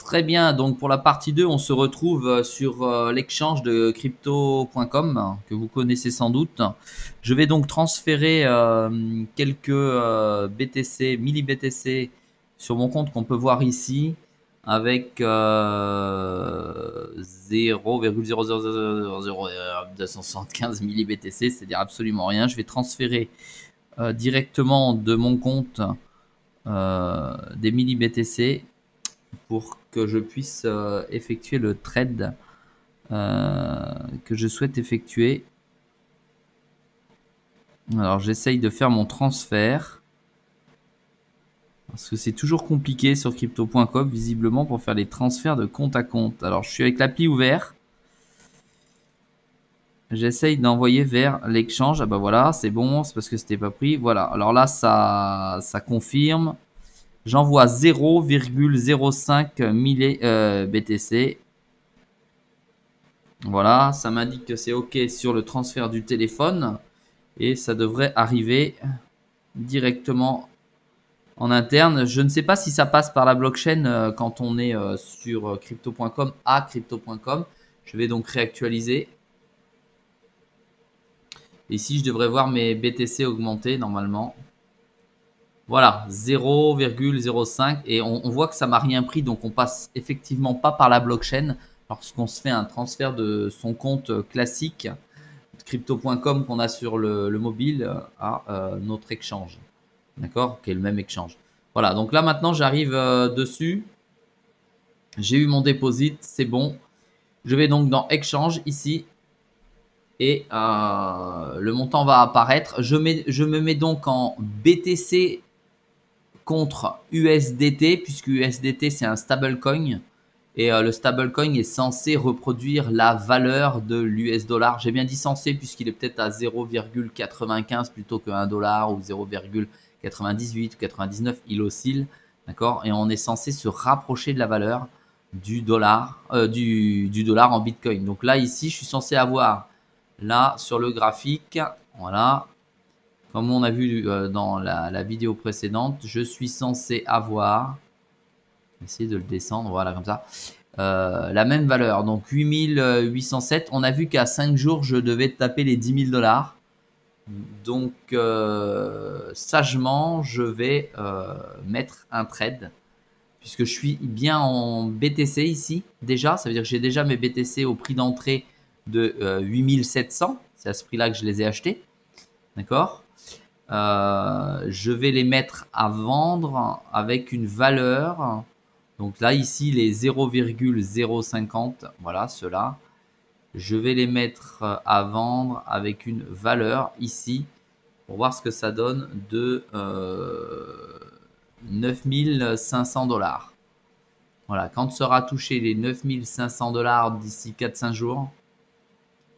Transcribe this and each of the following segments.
Très bien, donc pour la partie 2, on se retrouve sur l'exchange de crypto.com que vous connaissez sans doute. Je vais donc transférer quelques BTC, milli BTC sur mon compte qu'on peut voir ici avec 0,0000275 milli BTC, c'est-à-dire absolument rien. Je vais transférer directement de mon compte des milli BTC pour que je puisse effectuer le trade que je souhaite effectuer. Alors j'essaye de faire mon transfert parce que c'est toujours compliqué sur crypto.com visiblement pour faire les transferts de compte à compte. Alors je suis avec l'appli ouvert. J'essaye d'envoyer vers l'exchange. Ah bah voilà, c'est bon, c'est parce que c'était pas pris. Voilà, alors là ça confirme. J'envoie 0,05 milli BTC. Voilà, ça m'indique que c'est OK sur le transfert du téléphone et ça devrait arriver directement en interne. Je ne sais pas si ça passe par la blockchain quand on est sur crypto.com à crypto.com. Je vais donc réactualiser. Ici, je devrais voir mes BTC augmenter normalement. Voilà, 0,05 et on voit que ça m'a rien pris, donc on passe effectivement pas par la blockchain lorsqu'on se fait un transfert de son compte classique crypto.com qu'on a sur le mobile à notre exchange. D'accord, qui est le même exchange. Voilà, donc là maintenant j'arrive dessus. J'ai eu mon deposit, c'est bon. Je vais donc dans exchange ici et le montant va apparaître. Je me mets donc en BTC contre USDT, puisque USDT c'est un stablecoin et le stablecoin est censé reproduire la valeur de l'US dollar. J'ai bien dit censé puisqu'il est peut-être à 0,95 plutôt que 1 dollar ou 0,98 ou 99, il oscille, d'accord. Et on est censé se rapprocher de la valeur du dollar, du dollar en Bitcoin. Donc là ici, je suis censé avoir là sur le graphique, voilà, comme on a vu dans la vidéo précédente, je suis censé avoir, essayer de le descendre, voilà comme ça, la même valeur, donc 8807. On a vu qu'à 5 jours, je devais taper les 10 000 dollars. Donc, sagement, je vais mettre un trade, puisque je suis bien en BTC ici, déjà. Ça veut dire que j'ai déjà mes BTC au prix d'entrée de 8700. C'est à ce prix-là que je les ai achetés. D'accord. Je vais les mettre à vendre avec une valeur. Donc là, ici, les 0,050, voilà, ceux-là. Je vais les mettre à vendre avec une valeur ici pour voir ce que ça donne de 9500 dollars. Voilà, quand sera touché les 9500 dollars d'ici 4-5 jours,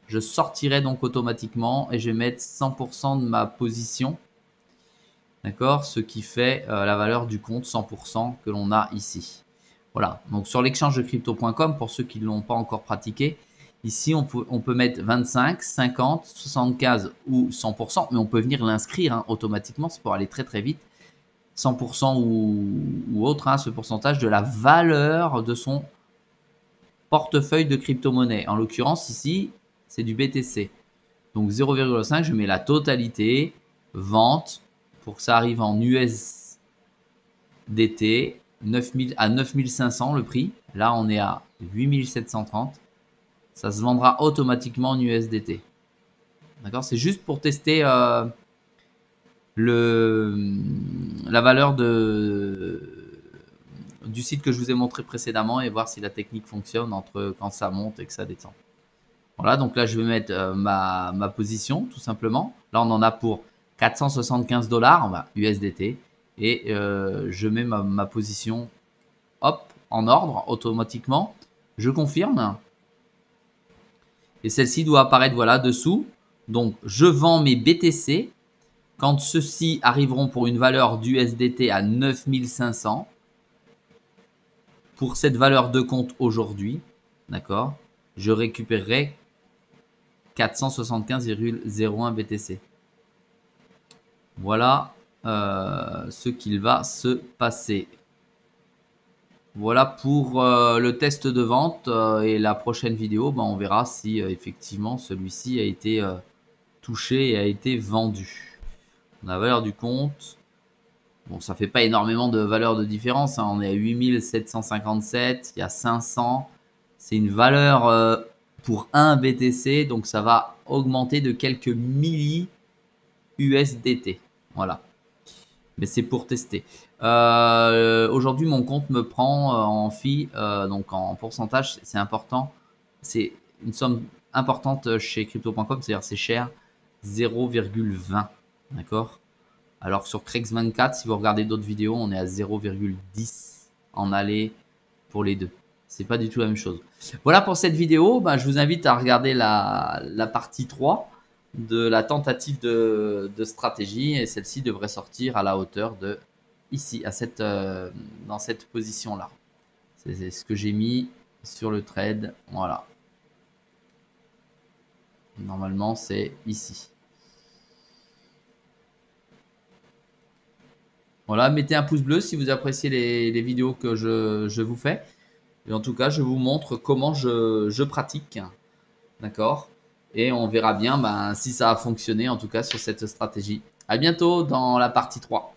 je sortirai donc automatiquement et je vais mettre 100% de ma position. D'accord, ce qui fait la valeur du compte 100% que l'on a ici. Voilà, donc sur l'exchange de crypto.com, pour ceux qui ne l'ont pas encore pratiqué, ici on peut mettre 25, 50, 75 ou 100%, mais on peut venir l'inscrire hein, automatiquement, c'est pour aller très très vite. 100% ou autre, hein, ce pourcentage de la valeur de son portefeuille de crypto-monnaie. En l'occurrence ici, c'est du BTC. Donc 0,5, je mets la totalité, vente, pour que ça arrive en USDT, 9000 à 9500 le prix. Là, on est à 8730. Ça se vendra automatiquement en USDT. D'accord, c'est juste pour tester la valeur du site que je vous ai montré précédemment et voir si la technique fonctionne entre quand ça monte et que ça descend. Voilà, donc là, je vais mettre ma position, tout simplement. Là, on en a pour 475 dollars USDT. Et je mets ma position, hop, en ordre, automatiquement. Je confirme. Et celle-ci doit apparaître, voilà, dessous. Donc, je vends mes BTC. Quand ceux-ci arriveront pour une valeur d'USDT à 9500, pour cette valeur de compte aujourd'hui, d'accord, je récupérerai 475,01 BTC. Voilà ce qu'il va se passer. Voilà pour le test de vente et la prochaine vidéo, ben, on verra si effectivement celui-ci a été touché et a été vendu. La valeur du compte, bon, ça fait pas énormément de valeur de différence, hein. On est à 8757, il y a 500. C'est une valeur pour 1 BTC, donc ça va augmenter de quelques milli USDT. Voilà. Mais c'est pour tester. Aujourd'hui, mon compte me prend en fee, donc en pourcentage, c'est important. C'est une somme importante chez crypto.com, c'est-à-dire c'est cher, 0,20. D'accord. Alors sur Crex24, si vous regardez d'autres vidéos, on est à 0,10 en aller pour les deux. C'est pas du tout la même chose. Voilà pour cette vidéo. Ben, je vous invite à regarder la partie 3 de la tentative de stratégie. Et celle-ci devrait sortir à la hauteur de ici, dans cette position-là. C'est ce que j'ai mis sur le trade. Voilà. Normalement, c'est ici. Voilà, mettez un pouce bleu si vous appréciez les vidéos que je vous fais. Et en tout cas, je vous montre comment je pratique. D'accord. Et on verra bien ben, si ça a fonctionné, en tout cas, sur cette stratégie. À bientôt dans la partie 3.